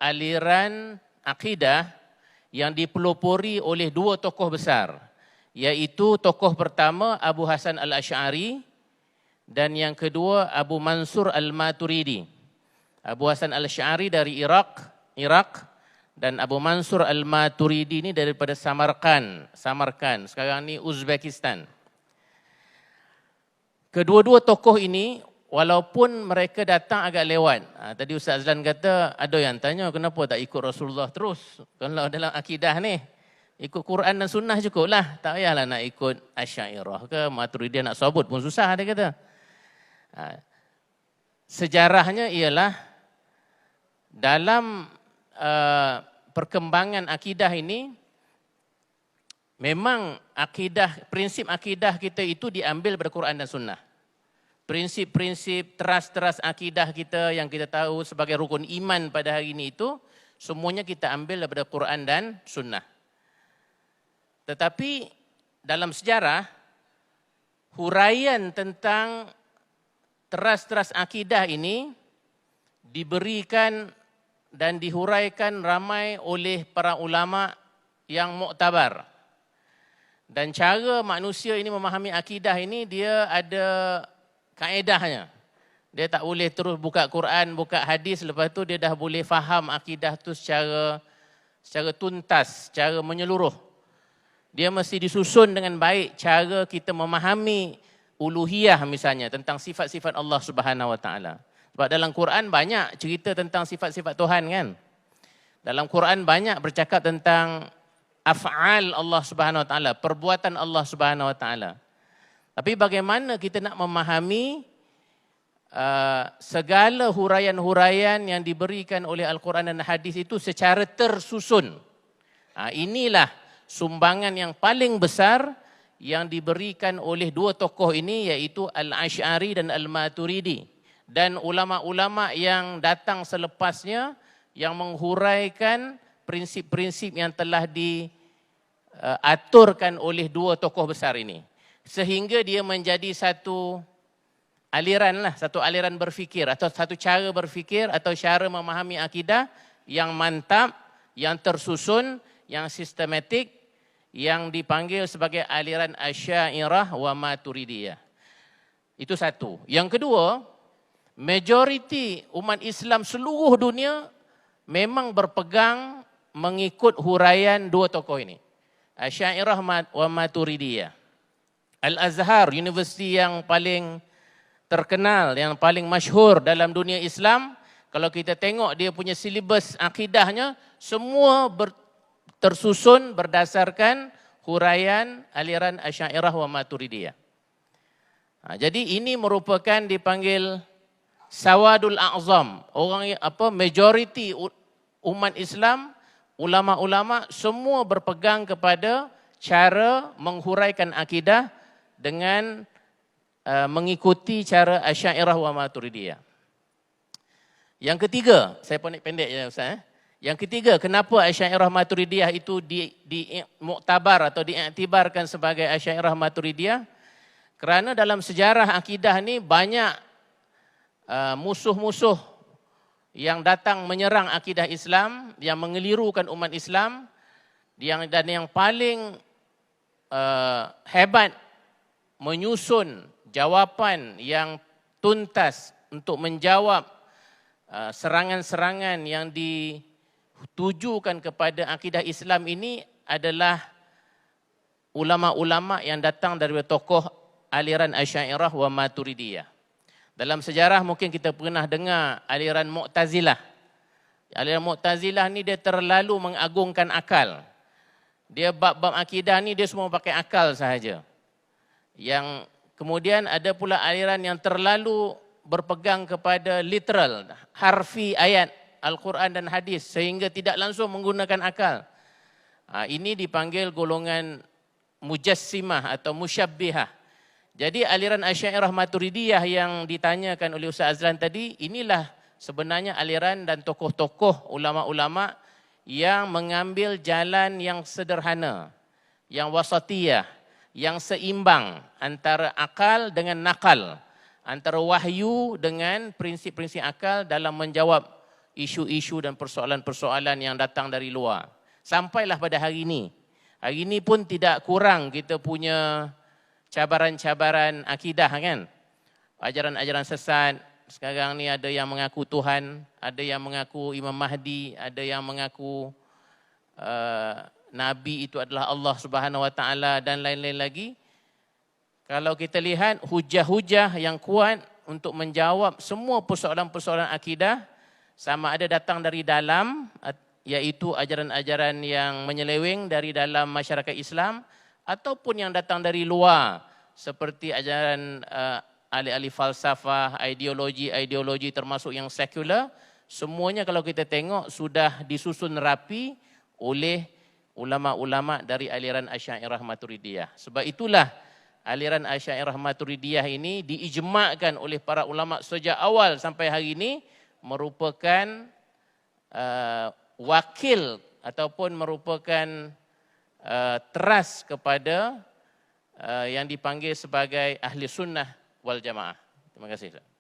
aliran akidah yang dipelopori oleh dua tokoh besar, iaitu tokoh pertama Abu Hasan Al-Asy'ari dan yang kedua Abu Mansur Al-Maturidi. Abu Hasan Al-Asy'ari dari Irak dan Abu Mansur Al-Maturidi ini daripada Samarkand, sekarang ni Uzbekistan. Kedua-dua tokoh ini walaupun mereka datang agak lewat. Tadi Ustaz Azlan kata, ada yang tanya kenapa tak ikut Rasulullah terus? Kalau dalam akidah ni, ikut Quran dan Sunnah cukup lah. Tak payahlah nak ikut Asy'ariyah ke Maturidiyah, nak sabut pun susah dia kata. Sejarahnya ialah dalam perkembangan akidah ini, memang prinsip akidah kita itu diambil dari Quran dan Sunnah. Prinsip-prinsip teras akidah kita yang kita tahu sebagai rukun iman pada hari ini itu, semuanya kita ambil daripada Quran dan Sunnah. Tetapi dalam sejarah, huraian tentang teras akidah ini diberikan dan dihuraikan ramai oleh para ulama yang muktabar. Dan cara manusia ini memahami akidah ini, dia ada kaedahnya. Dia tak boleh terus buka Quran, buka hadis, lepas tu dia dah boleh faham akidah tu secara tuntas, secara menyeluruh. Dia mesti disusun dengan baik cara kita memahami uluhiyah misalnya, tentang sifat-sifat Allah Subhanahu Wa Taala. Sebab dalam Quran banyak cerita tentang sifat-sifat Tuhan kan. Dalam Quran banyak bercakap tentang af'al Allah Subhanahu Wa Taala, perbuatan Allah Subhanahu Wa Taala. Tapi bagaimana kita nak memahami segala huraian-huraian yang diberikan oleh Al-Quran dan hadis itu secara tersusun. Inilah sumbangan yang paling besar yang diberikan oleh dua tokoh ini, iaitu Al-Asy'ari dan Al-Maturidi. Dan ulama-ulama yang datang selepasnya yang menghuraikan prinsip-prinsip yang telah diaturkan oleh dua tokoh besar ini. Sehingga dia menjadi satu aliran berfikir atau satu cara berfikir atau cara memahami akidah yang mantap, yang tersusun, yang sistematik, yang dipanggil sebagai aliran Asy'ariyah wa Maturidiyah. Itu satu. Yang kedua, majoriti umat Islam seluruh dunia memang berpegang mengikut huraian dua tokoh ini, Asy'ariyah wa Maturidiyah. Al-Azhar, universiti yang paling terkenal, yang paling masyhur dalam dunia Islam, kalau kita tengok dia punya silibus akidahnya, semua tersusun berdasarkan huraian aliran Asy'ariyah wa Maturidiyah. Jadi ini merupakan dipanggil Sawadul A'zam. Majoriti umat Islam, ulama-ulama semua berpegang kepada cara menghuraikan akidah dengan mengikuti cara Asy'ariyah wa Maturidiyah. Yang ketiga, saya pendek je Ustaz. Yang ketiga, kenapa Asy'ariyah Maturidiyah itu muktabar atau diiktibarkan sebagai Asy'ariyah Maturidiyah? Kerana dalam sejarah akidah ni banyak musuh-musuh yang datang menyerang akidah Islam, yang mengelirukan umat Islam, dan yang paling hebat menyusun jawapan yang tuntas untuk menjawab serangan-serangan yang ditujukan kepada akidah Islam ini adalah ulama-ulama yang datang dari tokoh aliran Asy'ariyah wa Maturidiyah. Dalam sejarah mungkin kita pernah dengar aliran Mu'tazilah. Aliran Mu'tazilah ni dia terlalu mengagungkan akal. Dia bab-bab akidah ni dia semua pakai akal sahaja. Yang kemudian ada pula aliran yang terlalu berpegang kepada literal, harfi ayat Al-Quran dan hadis sehingga tidak langsung menggunakan akal. Ini dipanggil golongan mujassimah atau musyabbihah. Jadi aliran Asy'ariyah Maturidiyah yang ditanyakan oleh Ustaz Azlan tadi, inilah sebenarnya aliran dan tokoh-tokoh ulama-ulama yang mengambil jalan yang sederhana, yang wasatiyah, yang seimbang antara akal dengan nakal, antara wahyu dengan prinsip-prinsip akal dalam menjawab isu-isu dan persoalan-persoalan yang datang dari luar. Sampailah pada hari ini. Hari ini pun tidak kurang kita punya cabaran-cabaran akidah kan. Ajaran-ajaran sesat. Sekarang ni ada yang mengaku Tuhan, ada yang mengaku Imam Mahdi, ada yang mengaku Nabi itu adalah Allah Subhanahu Wa Taala dan lain-lain lagi. Kalau kita lihat hujah-hujah yang kuat untuk menjawab semua persoalan-persoalan akidah, sama ada datang dari dalam, iaitu ajaran-ajaran yang menyeleweng dari dalam masyarakat Islam, ataupun yang datang dari luar, seperti ajaran ahli-ahli falsafah, ideologi termasuk yang sekular, semuanya kalau kita tengok sudah disusun rapi oleh ulama-ulama dari aliran Asy'ariyah Maturidiyah. Sebab itulah aliran Asy'ariyah Maturidiyah ini diijma'kan oleh para ulama sejak awal sampai hari ini merupakan wakil ataupun merupakan teras kepada yang dipanggil sebagai ahli sunnah wal jamaah. Terima kasih.